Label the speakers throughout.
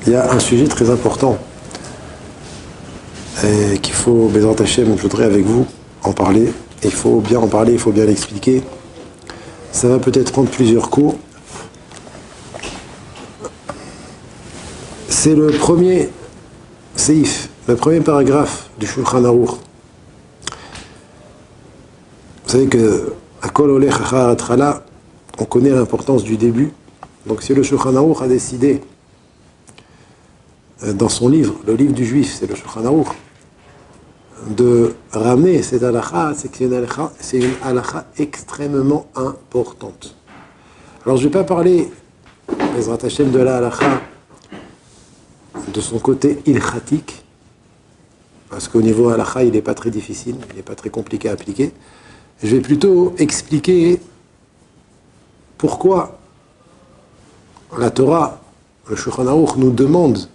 Speaker 1: il y a un sujet très important et qu'il faut, Bezrat Hashem, je voudrais avec vous en parler. Et il faut bien en parler, il faut bien l'expliquer. Ça va peut-être prendre plusieurs cours. C'est le premier séif, le premier paragraphe du Shulchan Aruch. Vous savez que à Kol Olech Achar Atchala, on connaît l'importance du début. Donc si le Shulchan Aruch a décidé, dans son livre, le livre du juif, c'est le Shulchan Aruch, de ramener cette halakha, c'est une halakha extrêmement importante. Alors je ne vais pas parler, Bezrat Hashem, de la halakha de son côté ilchatique, parce qu'au niveau halakha, il n'est pas très difficile, il n'est pas très compliqué à appliquer. Je vais plutôt expliquer pourquoi la Torah, le Shulchan Aruch, nous demande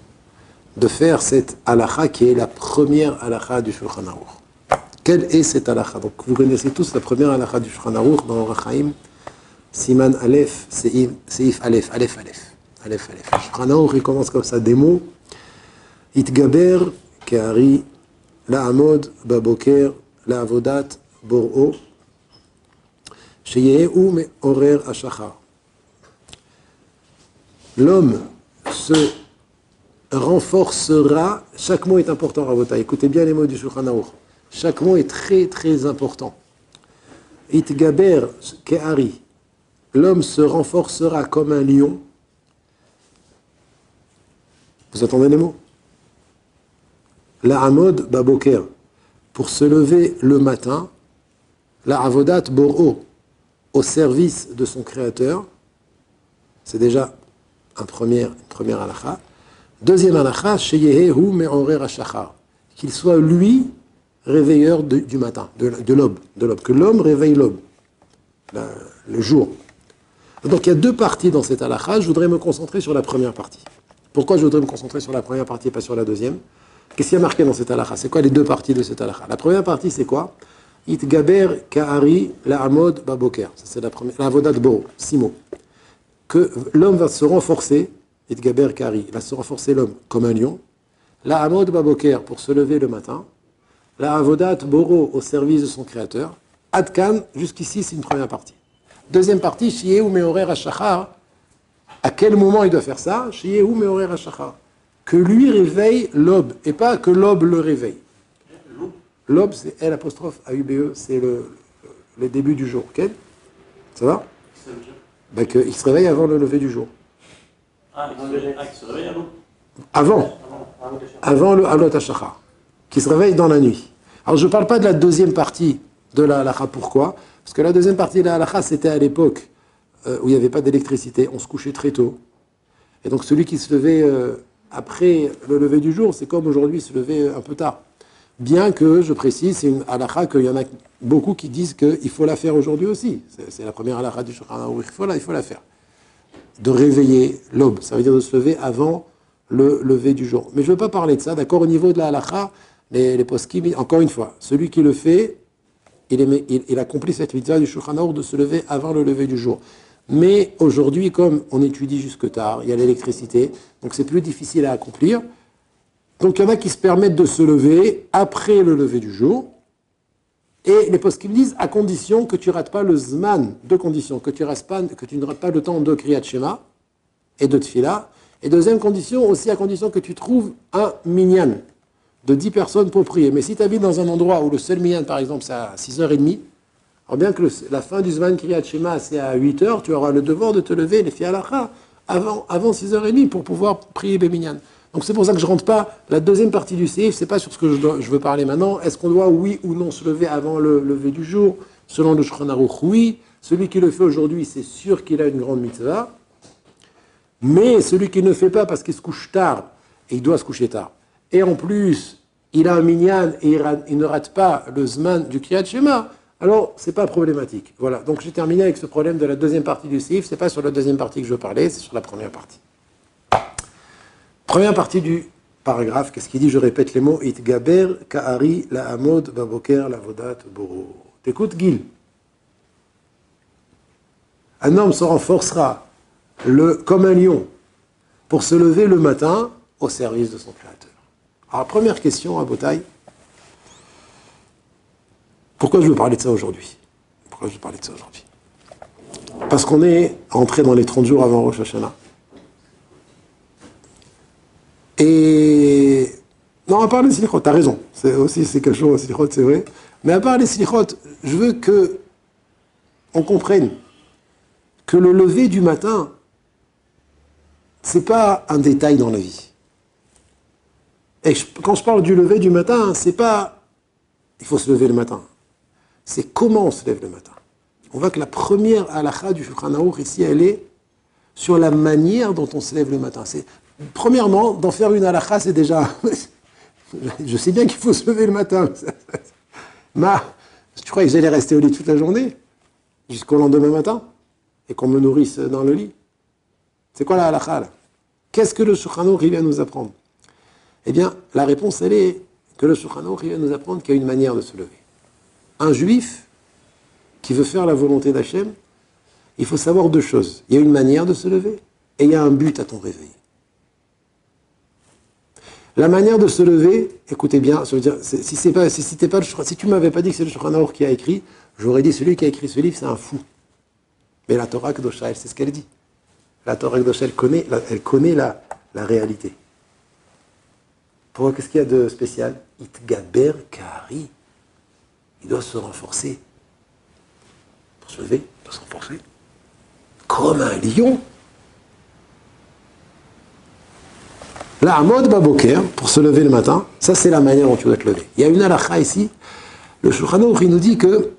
Speaker 1: de faire cette halakha qui est la première halakha du Shulchan Aruch. Quelle est cette halakha? Donc vous connaissez tous la première halakha du Shulchan Aruch dans Orach Chaim, Siman Aleph, Seif Aleph, Aleph, Aleph, Aleph, Aleph. Le Shulchan Aruch, il commence comme ça, des mots. Itgaber, Ke'ari, La'amod, Baboker, La'avodat, Bor'o, Sheyehu Me'orer Hashachar. L'homme se renforcera, chaque mot est important, Rabota. Écoutez bien les mots du Shulchan Aruch. Chaque mot est très très important. Itgaber ke'ari, l'homme se renforcera comme un lion. Vous entendez les mots? La'amod baboker, pour se lever le matin. La'avodat bor'o, au service de son créateur. C'est déjà une première halakha. Deuxième halakha, sheyehu me'orer hashachar, qu'il soit lui réveilleur du matin, de l'aube, que l'homme réveille l'aube, le jour. Donc il y a deux parties dans cette halakha. Je voudrais me concentrer sur la première partie. Pourquoi je voudrais me concentrer sur la première partie et pas sur la deuxième? Qu'est-ce qu'il y a marqué dans cette halakha? C'est quoi les deux parties de cette halakha? La première partie, c'est quoi? Itgaber ka'ari la'amod baboker. Ça, c'est la première. L'avodat bo, 6 mots. Que l'homme va se renforcer. Itgaber ka'ari, il va se renforcer l'homme comme un lion. La'amod baboker, pour se lever le matin. La'avodat boro, au service de son créateur. Adkan, jusqu'ici, c'est une première partie. Deuxième partie, shiyehu me'orer hashachar. À quel moment il doit faire ça? Shiyehu me'orer hashachar. Que lui réveille l'aube, et pas que l'aube le réveille. L'aube, c'est L apostrophe A-U-B-E, c'est le début du jour. Okay? Ça va? Ben, qu'il se réveille avant le lever du jour.
Speaker 2: Il se réveille
Speaker 1: Avant le Halot HaShachar, qui se réveille dans la nuit. Alors je ne parle pas de la deuxième partie de la halakha. Pourquoi? Parce que la deuxième partie de la halakha, c'était à l'époque où il n'y avait pas d'électricité, on se couchait très tôt. Et donc celui qui se levait après le lever du jour, c'est comme aujourd'hui se lever un peu tard. Bien que, je précise, c'est une halakha qu'il y en a beaucoup qui disent qu'il faut la faire aujourd'hui aussi. C'est la première halakha du Shulchan Aruch, il faut la faire. De réveiller l'aube, ça veut dire de se lever avant le lever du jour. Mais je ne veux pas parler de ça, d'accord? Au niveau de la halakha, les poskim, encore une fois, celui qui le fait, il accomplit cette mitzvah du Shulchan Aruch de se lever avant le lever du jour. Mais aujourd'hui, comme on étudie jusque tard, il y a l'électricité, donc c'est plus difficile à accomplir. Donc il y en a qui se permettent de se lever après le lever du jour. Et les poskim disent, à condition que tu ne rates pas le zman, deux conditions, que tu ne rates pas le temps de Kriyat Shema et de Tfila. Et deuxième condition, aussi à condition que tu trouves un minyan de 10 personnes pour prier. Mais si tu habites dans un endroit où le seul minyan, par exemple, c'est à 6h30, alors bien que la fin du zman Kriyat Shema, c'est à 8h, tu auras le devoir de te lever, les filles halakha, avant 6h30 pour pouvoir prier Béminyan. Donc c'est pour ça que je ne rentre pas. La deuxième partie du séif, c'est pas sur ce que je veux parler maintenant. Est-ce qu'on doit, oui ou non, se lever avant le lever du jour? Selon le Shulchan Aruch, oui. Celui qui le fait aujourd'hui, c'est sûr qu'il a une grande mitzvah. Mais celui qui ne le fait pas parce qu'il se couche tard, et il doit se coucher tard, et en plus, il a un minyan et il ne rate pas le zman du Kriyat Shema, alors c'est pas problématique. Voilà, donc j'ai terminé avec ce problème de la deuxième partie du séif. C'est pas sur la deuxième partie que je parlais, c'est sur la première partie. Première partie du paragraphe, qu'est-ce qu'il dit? Je répète les mots. Itgaber, Ka'ari, La'amod, Baboker, La'avodat, Boro. T'écoutes, Gil? Un homme se renforcera comme un lion pour se lever le matin au service de son Créateur. Alors, première question à Botaï. Pourquoi je veux parler de ça aujourd'hui? Pourquoi je veux parler de ça aujourd'hui? Parce qu'on est entré dans les 30 jours avant Rosh Hashanah. Et... Non, à part les silichot, t'as raison. C'est quelque chose, les silichot, c'est vrai. Mais à part les silichot, je veux que on comprenne que le lever du matin, c'est pas un détail dans la vie. Et quand je parle du lever du matin, c'est pas il faut se lever le matin. C'est comment on se lève le matin. On voit que la première halakha du Shulchan Aruch ici, elle est sur la manière dont on se lève le matin. Premièrement, d'en faire une halakha, c'est déjà... Je sais bien qu'il faut se lever le matin. Tu crois que j'allais rester au lit toute la journée? Jusqu'au lendemain matin? Et qu'on me nourrisse dans le lit? C'est quoi la halakha là? Qu'est-ce que le Shulchan Aruch vient nous apprendre? Eh bien, la réponse, elle est que le Shulchan Aruch vient nous apprendre qu'il y a une manière de se lever. Un juif qui veut faire la volonté d'Hachem, il faut savoir deux choses. Il y a une manière de se lever et il y a un but à ton réveil. La manière de se lever, écoutez bien, ça veut dire, si tu m'avais pas dit que c'est le Shulchan Aruch qui a écrit, j'aurais dit celui qui a écrit ce livre, c'est un fou. Mais la Torah Kedosha, elle sait ce qu'elle dit. La Torah Kedosha, elle connaît la réalité. Pourquoi? Qu'est-ce qu'il y a de spécial? Itgaber Kari. Il doit se renforcer. Pour se lever, il doit se renforcer. Comme un lion. Là, Amod Baboker, pour se lever le matin, ça c'est la manière dont tu dois te lever. Il y a une halakha ici. Le Shulchan Aruch nous dit que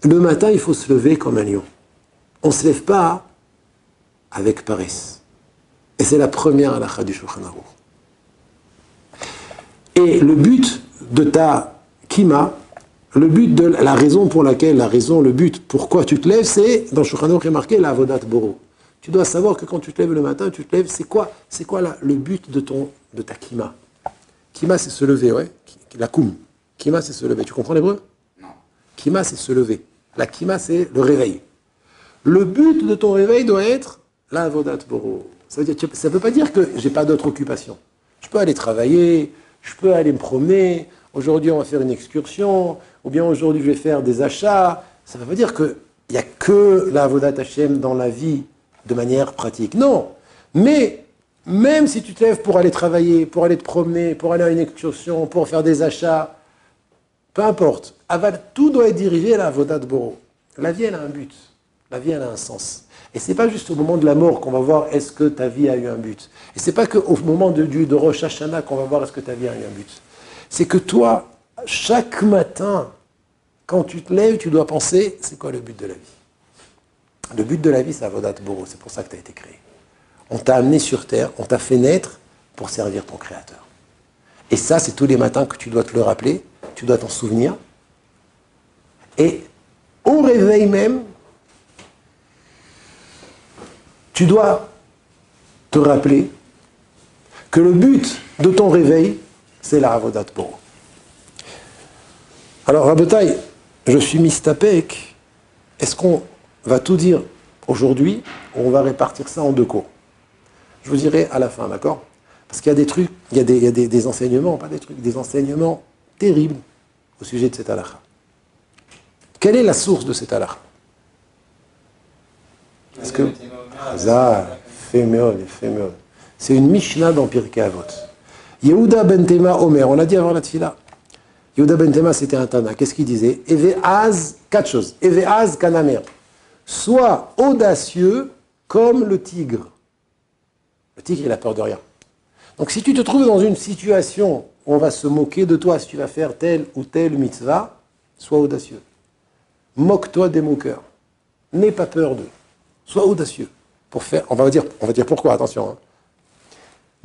Speaker 1: le matin, il faut se lever comme un lion. On ne se lève pas avec paresse. Et c'est la première halakha du Shulchan Aruch. Et le but de ta kima, le but de la raison pour laquelle, le but pourquoi tu te lèves, c'est, dans Shulchan Aruch, il est marqué la avodat boro. Tu dois savoir que quand tu te lèves le matin, tu te lèves, c'est quoi le but de ta kima? Kima, c'est se lever, ouais. La koum. Kima, c'est se lever. Tu comprends l'hébreu? Non. Kima, c'est se lever. La kima, c'est le réveil. Le but de ton réveil doit être la avodat boro. Ça ne veut pas dire que j'ai pas d'autre occupation. Je peux aller travailler, je peux aller me promener, aujourd'hui on va faire une excursion, ou bien aujourd'hui je vais faire des achats. Ça ne veut pas dire qu'il n'y a que la avodat Hashem dans la vie de manière pratique. Non. Mais même si tu te lèves pour aller travailler, pour aller te promener, pour aller à une excursion, pour faire des achats, peu importe. Tout doit être dirigé à la avodat boro. La vie, elle a un but. La vie, elle a un sens. Et c'est pas juste au moment de la mort qu'on va voir est-ce que ta vie a eu un but. Et c'est pas qu'au moment de Rosh Hashanah qu'on va voir est-ce que ta vie a eu un but. C'est que toi, chaque matin, quand tu te lèves, tu dois penser, c'est quoi le but de la vie? Le but de la vie, c'est Avodat Boro. C'est pour ça que tu as été créé. On t'a amené sur terre, on t'a fait naître pour servir ton Créateur. Et ça, c'est tous les matins que tu dois te le rappeler, tu dois t'en souvenir. Et au réveil même, tu dois te rappeler que le but de ton réveil, c'est la Avodat Boro. Alors, Rabotai, je suis mistapek. Est-ce qu'on va tout dire aujourd'hui ou on va répartir ça en deux cours? Je vous dirai à la fin, d'accord? Parce qu'il y a des trucs, il y a des enseignements, pas des trucs, des enseignements terribles au sujet de cette halakha. Quelle est la source de cette halakha? Est-ce que... C'est une Mishnah dans Pirkei Avot. Yehuda ben Tema Omer, on l'a dit avant la tfila. Yehuda ben Tema, c'était un Tana. Qu'est-ce qu'il disait? Eveaz, quatre choses. Eveaz kanamer. Sois audacieux comme le tigre. Le tigre, il a peur de rien. Donc si tu te trouves dans une situation où on va se moquer de toi si tu vas faire telle ou telle mitzvah, sois audacieux. Moque-toi des moqueurs. N'aie pas peur d'eux. Sois audacieux. Pour faire, on va dire pourquoi, attention. Hein.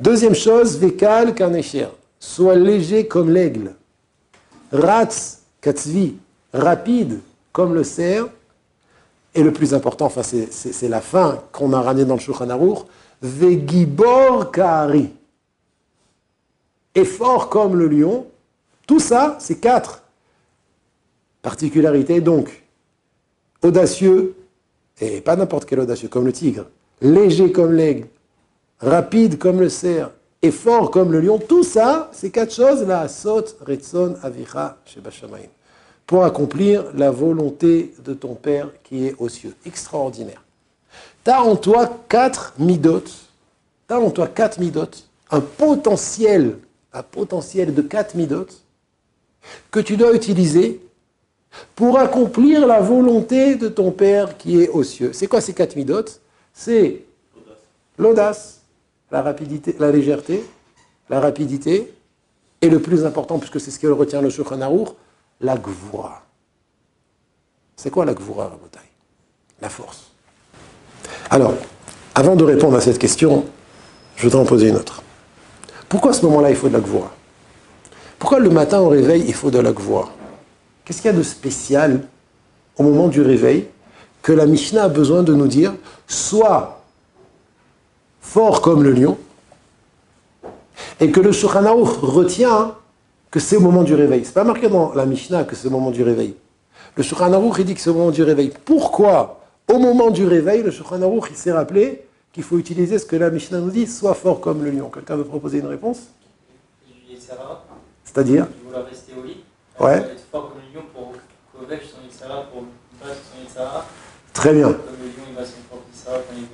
Speaker 1: Deuxième chose, vekal kanesher. Sois léger comme l'aigle. Ratz katzvi. Rapide comme le cerf. Et le plus important, enfin c'est la fin qu'on a ramené dans le Shulchan Aruch, vegibor kaari. Et fort comme le lion. Tout ça, c'est 4 particularités. Donc, audacieux, et pas n'importe quel audacieux, comme le tigre, léger comme l'aigle, rapide comme le cerf, est fort comme le lion. Tout ça, ces 4 choses, la sot, retson, avicha, sheba shamayim, pour accomplir la volonté de ton Père qui est aux cieux. Extraordinaire. Tu as en toi 4 midot, un potentiel de 4 midot que tu dois utiliser pour accomplir la volonté de ton Père qui est aux cieux. C'est quoi ces 4 midot? C'est l'audace, la rapidité, la légèreté, la rapidité, et le plus important, puisque c'est ce que retient le Shulchan Aruch, la gvura. C'est quoi la gvura, Rabotai? La force. Alors, avant de répondre à cette question, je voudrais en poser une autre. Pourquoi à ce moment-là, il faut de la gvura? Pourquoi le matin au réveil, il faut de la gvura? Qu'est-ce qu'il y a de spécial au moment du réveil que la Mishnah a besoin de nous dire, sois fort comme le lion, et que le Shulchan Aruch retient que c'est au moment du réveil. C'est pas marqué dans la Mishnah que c'est au moment du réveil. Le Shulchan Aruch, il dit que c'est au moment du réveil. Pourquoi, au moment du réveil, le Shulchan Aruch, il s'est rappelé qu'il faut utiliser ce que la Mishnah nous dit, sois fort comme le lion. Quelqu'un veut proposer une réponse? C'est-à-dire?
Speaker 3: Il voulait rester au lit.
Speaker 1: Ouais.
Speaker 3: Il être fort comme le lion pour corriger son Yitzhara, pour battre son Yitzhara.
Speaker 1: Très bien.
Speaker 3: Comme le lion, il va son propre Yitzhara quand il veut.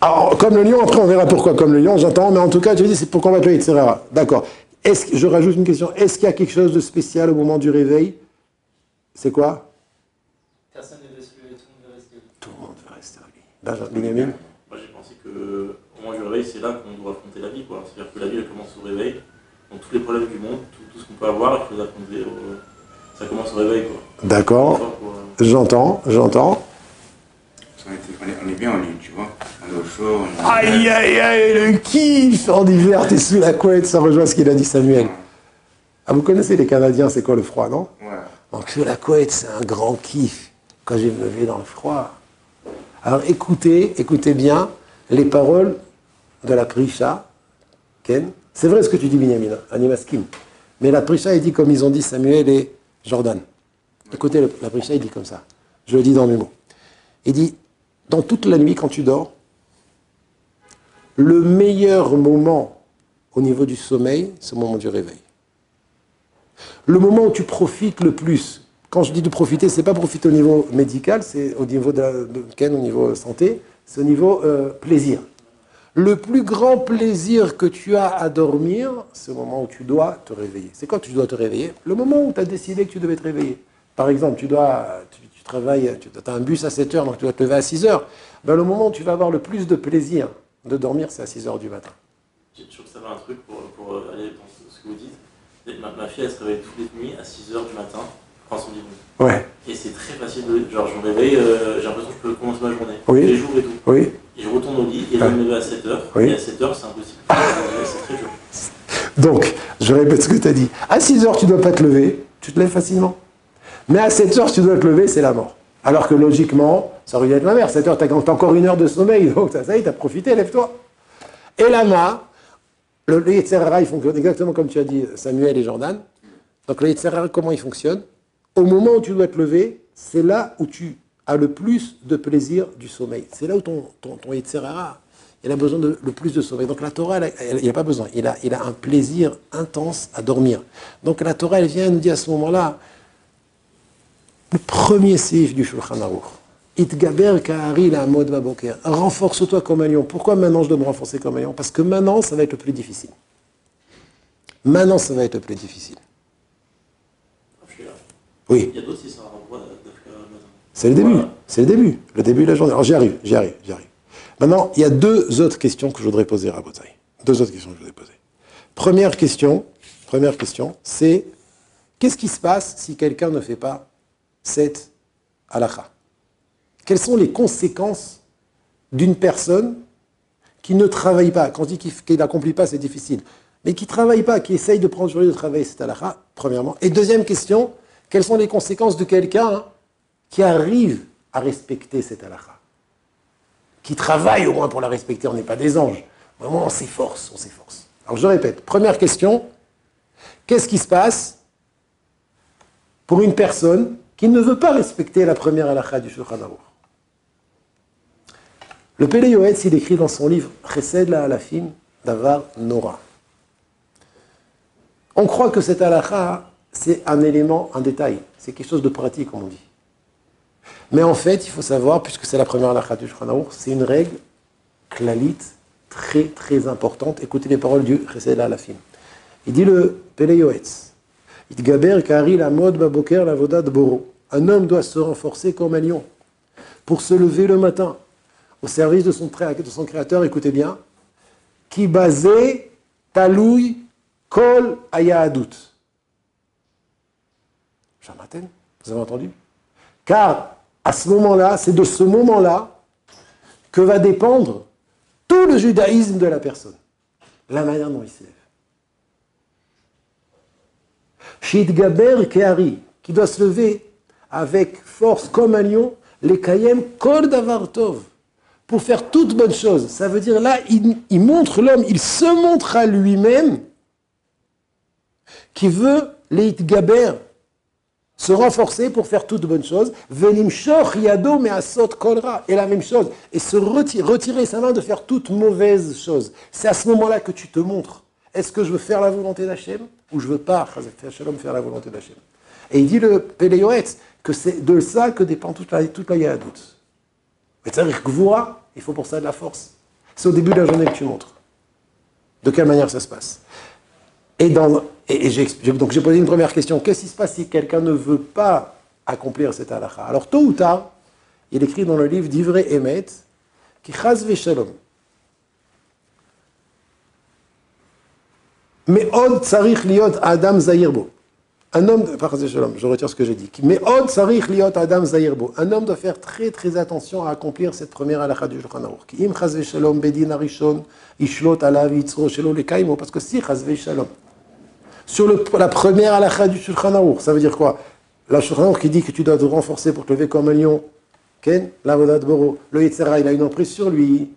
Speaker 1: Alors, comme le lion, après on verra pourquoi comme le lion, j'entends, mais en tout cas, tu dis c'est pour combattre le Yitzhara. D'accord. Je rajoute une question. Est-ce qu'il y a quelque chose de spécial au moment du réveil? C'est quoi?
Speaker 3: Personne ne veut se lever, tout le monde veut rester au lit.
Speaker 1: Tout le monde veut rester au lit. Benjamin?
Speaker 2: Moi j'ai pensé qu'au moment du réveil, c'est là qu'on doit affronter la vie, quoi. C'est-à-dire que la vie elle commence au réveil. Donc tous les problèmes du monde, tout ce qu'on peut avoir, il faut les affronter. Ça commence au réveil, quoi.
Speaker 1: D'accord. J'entends.
Speaker 4: On est bien en ligne, tu vois. On est au chaud.
Speaker 1: Aïe, aïe, aïe, le kiff en hiver, t'es sous la couette, ça rejoint ce qu'il a dit Samuel. Ah, vous connaissez les Canadiens, c'est quoi le froid, non?
Speaker 4: Ouais.
Speaker 1: Donc sous la couette, c'est un grand kiff quand je vais me lever dans le froid. Alors écoutez bien les paroles de la Prisha, Ken. C'est vrai ce que tu dis, Binyamin, Animaskim. Mais la Prisha, il dit comme ils ont dit Samuel et Jordan. Écoutez, la Prisha, il dit comme ça. Je le dis dans mes mots. Il dit, dans toute la nuit, quand tu dors, le meilleur moment au niveau du sommeil, c'est le moment du réveil. Le moment où tu profites le plus, quand je dis de profiter, c'est pas profiter au niveau médical, c'est au niveau au niveau santé, c'est au niveau plaisir. Le plus grand plaisir que tu as à dormir, c'est le moment où tu dois te réveiller. C'est quand tu dois te réveiller? Le moment où tu as décidé que tu devais te réveiller. Par exemple, tu travailles, tu as un bus à 7 heures, donc tu dois te lever à 6 heures. Ben, le moment où tu vas avoir le plus de plaisir de dormir, c'est à 6 heures du matin.
Speaker 2: Je trouve que ça va un truc pour aller dans ce que vous dites. Ma fille, elle se réveille toutes les nuits à 6 heures du matin, prend son biberon.
Speaker 1: Ouais.
Speaker 2: Et c'est très facile de. Genre, je me réveille, j'ai l'impression que je peux commencer ma journée.
Speaker 1: Oui.
Speaker 2: Tous les jours et tout.
Speaker 1: Oui.
Speaker 2: Et je retourne au lit et je vais me lever à 7 heures.
Speaker 1: Oui.
Speaker 2: Et à 7 heures, c'est impossible. C'est très dur.
Speaker 1: Donc, je répète ce que tu as dit. À 6 heures, tu ne dois pas te lever, tu te lèves facilement. Mais à 7 heures, si tu dois te lever, c'est la mort. Alors que logiquement, ça aurait dû être l'inverse. 7 heures, tu as encore 1 heure de sommeil, donc ça y est, tu as profité, lève-toi. Et là, le Yetzer Hara, il fonctionne exactement comme tu as dit, Samuel et Jordan. Donc le Yetzer Hara, comment il fonctionne? Au moment où tu dois te lever, c'est là où tu as le plus de plaisir du sommeil. C'est là où ton Yetzer Hara, il a besoin de le plus de sommeil. Donc la Torah, il n'a pas besoin. Il a un plaisir intense à dormir. Donc la Torah, elle vient nous dire à ce moment-là, le premier seif du Shulchan Aruch, Itgaber ka'ari la'amod baboker. Renforce-toi comme un lion. Pourquoi maintenant je dois me renforcer comme un lion? Parce que maintenant, ça va être le plus difficile. Maintenant, ça va être le plus difficile.
Speaker 2: Je suis là.
Speaker 1: Oui.
Speaker 2: Il y a d'autres qui sont en voie d'Afrique.
Speaker 1: C'est le début.
Speaker 2: Voilà.
Speaker 1: C'est le début. Le début de la journée. Alors j'y arrive. Maintenant, il y a 2 autres questions que je voudrais poser à Rabotai. 2 autres questions que je voudrais poser. Première question, c'est qu'est-ce qui se passe si quelqu'un ne fait pas cette halakha? Quelles sont les conséquences d'une personne qui ne travaille pas? Quand je dis qu'il n'accomplit pas, c'est difficile. Mais qui ne travaille pas, qui essaye de prendre sur lui de travailler cette halakha, premièrement. Et deuxième question, quelles sont les conséquences de quelqu'un qui arrive à respecter cette halakha? Qui travaille au moins pour la respecter, on n'est pas des anges. Vraiment, on s'efforce. Alors je répète, première question, qu'est-ce qui se passe pour une personne qui ne veut pas respecter la première halakha du Shulchan Aruch? Le Pélé Yoetz, il écrit dans son livre Chesed la Halafim, davar nora. On croit que cette halakha, c'est un élément, un détail. C'est quelque chose de pratique, comme on dit. Mais en fait, il faut savoir, puisque c'est la première halakha du Shulchan Aruch, c'est une règle klalite très très importante. Écoutez les paroles du Chesed Alafim. Il dit le Pele Yoetz. Itgaber kari la mod baboker la voda de boro. Un homme doit se renforcer comme un lion pour se lever le matin au service de son créateur. Écoutez bien. Qui basé talouy kol ayadout. Shamaten, vous avez entendu? Car à ce moment-là, c'est de ce moment-là que va dépendre tout le judaïsme de la personne. La manière dont il s'élève. Shidgaber keari, qui doit se lever avec force comme un lion, les kayem kol davar tov, pour faire toute bonne chose. Ça veut dire là, il montre l'homme, il se montre à lui-même qui veut l'itgaber, se renforcer pour faire toute bonne chose. Venimshoch yado me'asot kolra, et la même chose, et se retirer sa main de faire toute mauvaise chose. C'est à ce moment-là que tu te montres. Est-ce que je veux faire la volonté d'Hachem ou je veux pas faire la volonté d'Hachem? Et il dit le Pele Yoetz que c'est de ça que dépend toute la yahadout. Mais c'est-à-dire que il faut pour ça de la force. C'est au début de la journée que tu montres. De quelle manière ça se passe? Donc j'ai posé une première question. Qu'est-ce qui se passe si quelqu'un ne veut pas accomplir cette halakha? Alors tôt ou tard, il écrit dans le livre d'Ivrei Emet, qui chas v'shalom. Mais od tsarich liot adam zahirbo. Un homme, je retire ce que j'ai dit. Mais od tsarich liot adam zahirbo. Un homme doit faire très très attention à accomplir cette première halakha du Shulchan Aruch. Ki im chas v'shalom bedin harishon ishlot alav yitzro shelo lekaimo. Parce que si chas v'shalom sur la première halakha du Shulchan Aruch, ça veut dire quoi? La Shulchan Aruch qui dit que tu dois te renforcer pour te lever comme un lion. Ken, l'avodat boro. Le Yetzera, il a une emprise sur lui.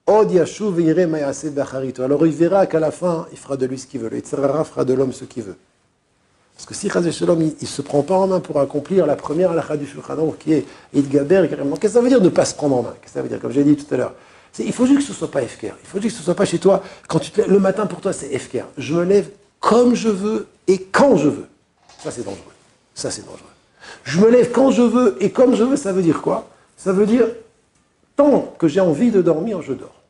Speaker 1: Od yashuv ve'yireh ma ya'aseh b'acharito. Alors il verra qu'à la fin, il fera de lui ce qu'il veut. Le Yetzera fera de l'homme ce qu'il veut. Parce que si chas v'shalom, il ne se prend pas en main pour accomplir la première halakha du Shulchan Aruch qui est Itgaber carrément. Qu'est-ce que ça veut dire de ne pas se prendre en main? Qu'est-ce que ça veut dire? Comme j'ai dit tout à l'heure. Il faut juste que ce ne soit pas FKR. Il faut juste que ce ne soit pas chez toi. Quand tu te lèves, le matin pour toi, c'est FKR. Je me lève comme je veux et quand je veux. Ça, c'est dangereux. Ça, c'est dangereux. Je me lève quand je veux et comme je veux, ça veut dire quoi? Ça veut dire, tant que j'ai envie de dormir, je dors.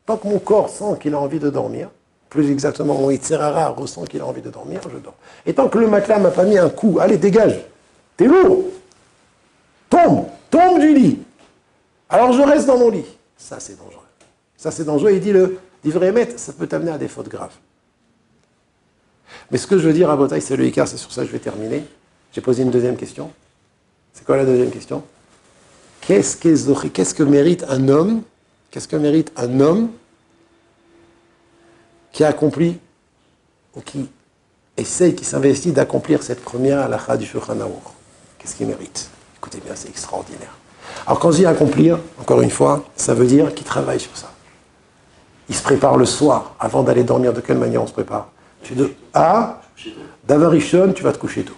Speaker 1: Tant que mon corps sent qu'il a envie de dormir, plus exactement, mon Yitzhara ressent qu'il a envie de dormir, je dors. Et tant que le matelas m'a pas mis un coup, allez, dégage, t'es lourd, tombe du lit. Alors je reste dans mon lit. Ça, c'est dangereux. Ça, c'est dangereux. Il dit l'Ivrei Emet, ça peut t'amener à des fautes graves. Mais ce que je veux dire à Botaï, c'est le Icar, c'est sur ça que je vais terminer. J'ai posé une deuxième question. C'est quoi la deuxième question? Qu'est-ce que mérite un homme? Qu'est-ce que mérite un homme qui accomplit ou qui essaye, qui s'investit d'accomplir cette première halakha du Shulchan Aruch? Qu'est-ce qu'il mérite? Écoutez bien, c'est extraordinaire. Alors quand je dis accomplir, encore une fois, ça veut dire qu'il travaille sur ça. Il se prépare le soir, avant d'aller dormir. De quelle manière on se prépare? Davarishon, tu vas te coucher tôt.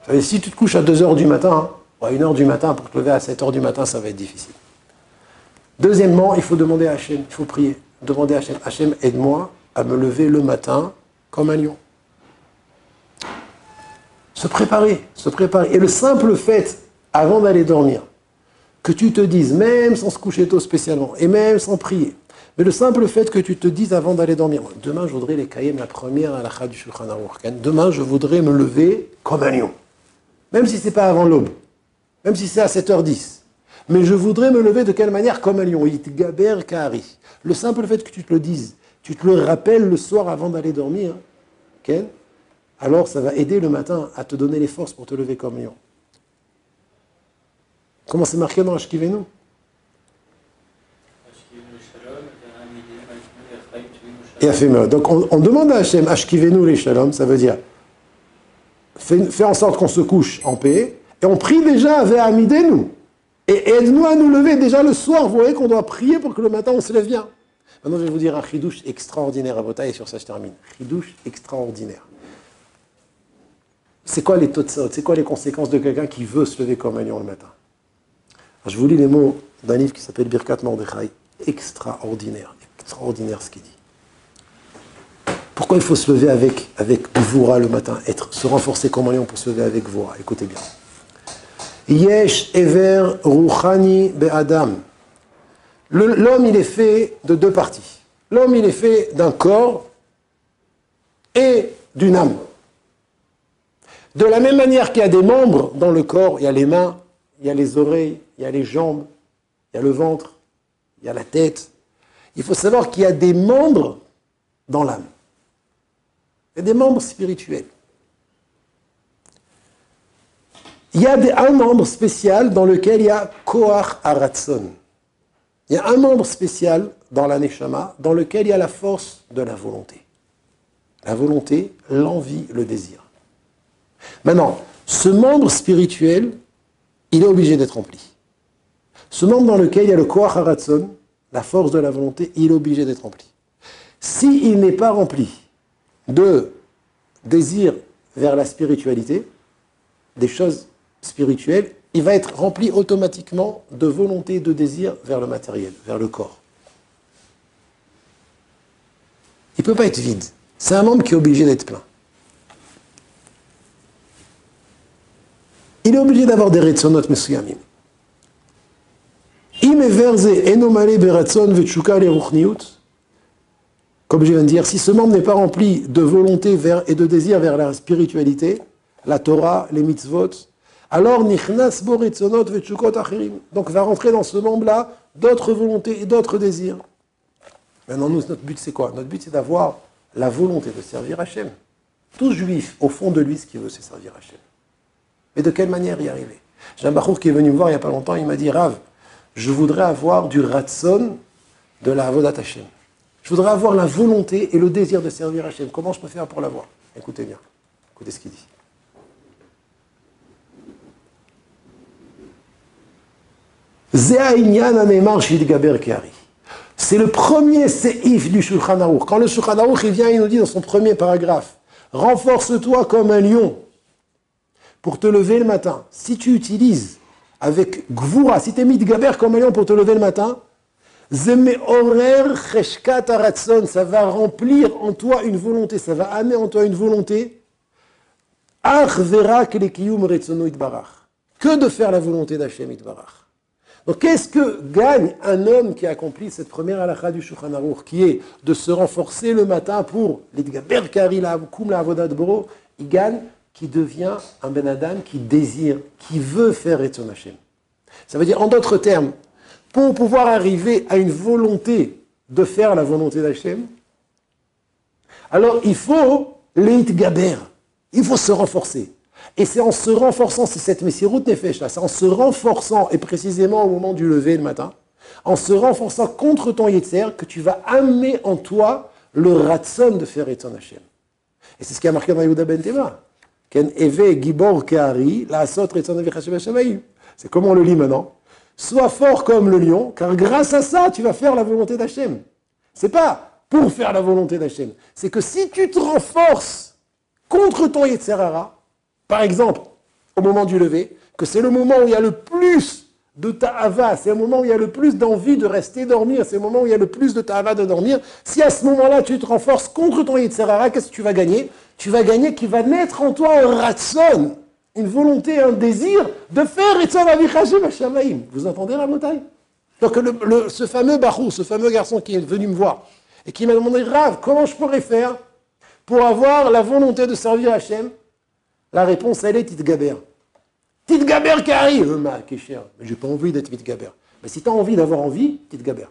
Speaker 1: Vous savez, si tu te couches à 2h du matin, ou à 1h du matin, pour te lever à 7h du matin, ça va être difficile. Deuxièmement, il faut demander à Hachem, il faut prier. Demander à Hachem, Hachem, aide-moi à me lever le matin comme un lion. Se préparer. Et le simple fait, avant d'aller dormir, que tu te dises, même sans se coucher tôt spécialement, et même sans prier, mais le simple fait que tu te dises avant d'aller dormir, demain je voudrais les kayem, la première halakha du Shulchan Aruch, demain je voudrais me lever comme un lion. Même si ce n'est pas avant l'aube, même si c'est à 7h10. Mais je voudrais me lever de quelle manière? Comme un lion. Itgaber kari. Le simple fait que tu te le dises, tu te le rappelles le soir avant d'aller dormir, alors ça va aider le matin à te donner les forces pour te lever comme un lion. Comment c'est marqué dans Ashkivenu? Et Afémeur. Donc on demande à Hachem, Ashkivenu les shalom, ça veut dire fais en sorte qu'on se couche en paix, et on prie déjà avec Amidenu. Et aide-nous à nous lever déjà le soir. Vous voyez qu'on doit prier pour que le matin on se lève bien. Maintenant je vais vous dire un chidouche extraordinaire à Botaï, et sur ça je termine. Chidouche extraordinaire. C'est quoi les totsot? C'est quoi les conséquences de quelqu'un qui veut se lever comme un lion le matin? Alors, je vous lis les mots d'un livre qui s'appelle Birkat Mordechai. Extraordinaire ce qu'il dit. Pourquoi il faut se lever avec Gvura le matin, se renforcer comme un lion pour se lever avec Gvura? Écoutez bien. Yesh Ever Ruchani Be'adam. L'homme, il est fait de deux parties. L'homme, il est fait d'un corps et d'une âme. De la même manière qu'il y a des membres dans le corps, il y a les mains, il y a les oreilles, il y a les jambes, il y a le ventre, il y a la tête. Il faut savoir qu'il y a des membres dans l'âme. Il y a des membres spirituels. Il y a un membre spécial dans lequel il y a Koach Haratson. Il y a un membre spécial dans la Neshama dans lequel il y a la force de la volonté. La volonté, l'envie, le désir. Maintenant, ce membre spirituel, il est obligé d'être rempli. Ce membre dans lequel il y a le Koach Haratson, la force de la volonté, il est obligé d'être rempli. S'il n'est pas rempli de désir vers la spiritualité, des choses spirituelles, il va être rempli automatiquement de volonté, de désir vers le matériel, vers le corps. Il ne peut pas être vide. C'est un membre qui est obligé d'être plein. Il est obligé d'avoir des retsonot mesuyamim. Comme je viens de dire, si ce membre n'est pas rempli de volonté et de désir vers la spiritualité, la Torah, les mitzvot, alors nichnas bo retzonot vetshukot achirim. Donc va rentrer dans ce membre-là d'autres volontés et d'autres désirs. Maintenant, nous, notre but c'est quoi? Notre but c'est d'avoir la volonté de servir Hachem. Tout juif, au fond de lui, ce qu'il veut, c'est servir Hachem. Mais de quelle manière y arriver? J'ai un bachour qui est venu me voir il n'y a pas longtemps, il m'a dit, Rav, je voudrais avoir du ratson de la avodat Hachem. Je voudrais avoir la volonté et le désir de servir Hachem. Comment je peux faire pour l'avoir? Écoutez bien. Écoutez ce qu'il dit. C'est le premier séif du Shulchan Aruch. Quand le Shulchan Aruch il vient, il nous dit dans son premier paragraphe, renforce-toi comme un lion pour te lever le matin. Si tu utilises avec Gvura, si tu es mitgaber comme un lion pour te lever le matin, ça va remplir en toi une volonté, ça va amener en toi une volonté, que de faire la volonté d'Hachem Itbarach. Donc qu'est-ce que gagne un homme qui accomplit cette première halakha du Shulchan Aruch, qui est de se renforcer le matin pour l'Itgaber Kari Kum la Avodat Boro? Il gagne qui devient un Ben Adam qui désire, qui veut faire Etzon Hachem. Ça veut dire, en d'autres termes, pour pouvoir arriver à une volonté de faire la volonté d'Hachem, alors il faut l'Itgaber, il faut se renforcer. Et c'est en se renforçant, c'est cette Messirut Nefesh là, c'est en se renforçant, et précisément au moment du lever le matin, en se renforçant contre ton Yetzer, que tu vas amener en toi le ratson de faire Etzon Hachem. Et c'est ce qui a marqué dans Yehuda Ben Tema. Ken Eve Gibor Keari, la Asot Retzon Avich Hashem Hashemayim. C'est comment on le lit maintenant. Sois fort comme le lion, car grâce à ça, tu vas faire la volonté d'Hachem. C'est pas pour faire la volonté d'Hachem. C'est que si tu te renforces contre ton Yetzer Hara, par exemple, au moment du lever, que c'est le moment où il y a le plus de ta'ava, c'est le moment où il y a le plus d'envie de rester dormir, c'est le moment où il y a le plus de ta'ava de dormir, si à ce moment-là tu te renforces contre ton Yetzer Hara, qu'est-ce que tu vas gagner? Tu vas gagner qu'il va naître en toi un ratson, une volonté, un désir de faire Etzon Avich Hashem Hashamayim. Vous entendez la montagne? Donc ce fameux Bachou, ce fameux garçon qui est venu me voir et qui m'a demandé, Rav, comment je pourrais faire pour avoir la volonté de servir Hachem? La réponse, elle est Titgaber. Titgaber qui arrive, mais j'ai pas envie d'être Titgaber. Mais si tu as envie d'avoir envie, Titgaber.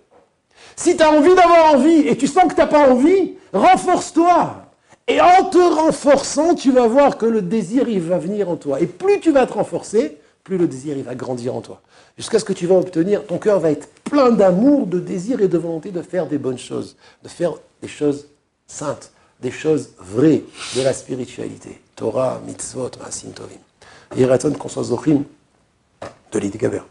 Speaker 1: Si tu as envie d'avoir envie et tu sens que tu n'as pas envie, renforce-toi. Et en te renforçant, tu vas voir que le désir, il va venir en toi. Et plus tu vas te renforcer, plus le désir, il va grandir en toi. Jusqu'à ce que tu vas obtenir, ton cœur va être plein d'amour, de désir et de volonté de faire des bonnes choses, de faire des choses saintes, des choses vraies, de la spiritualité. Torah, mitzvot, maasim tovim. Yiraton qu'on soit zochim de l'Itgaber.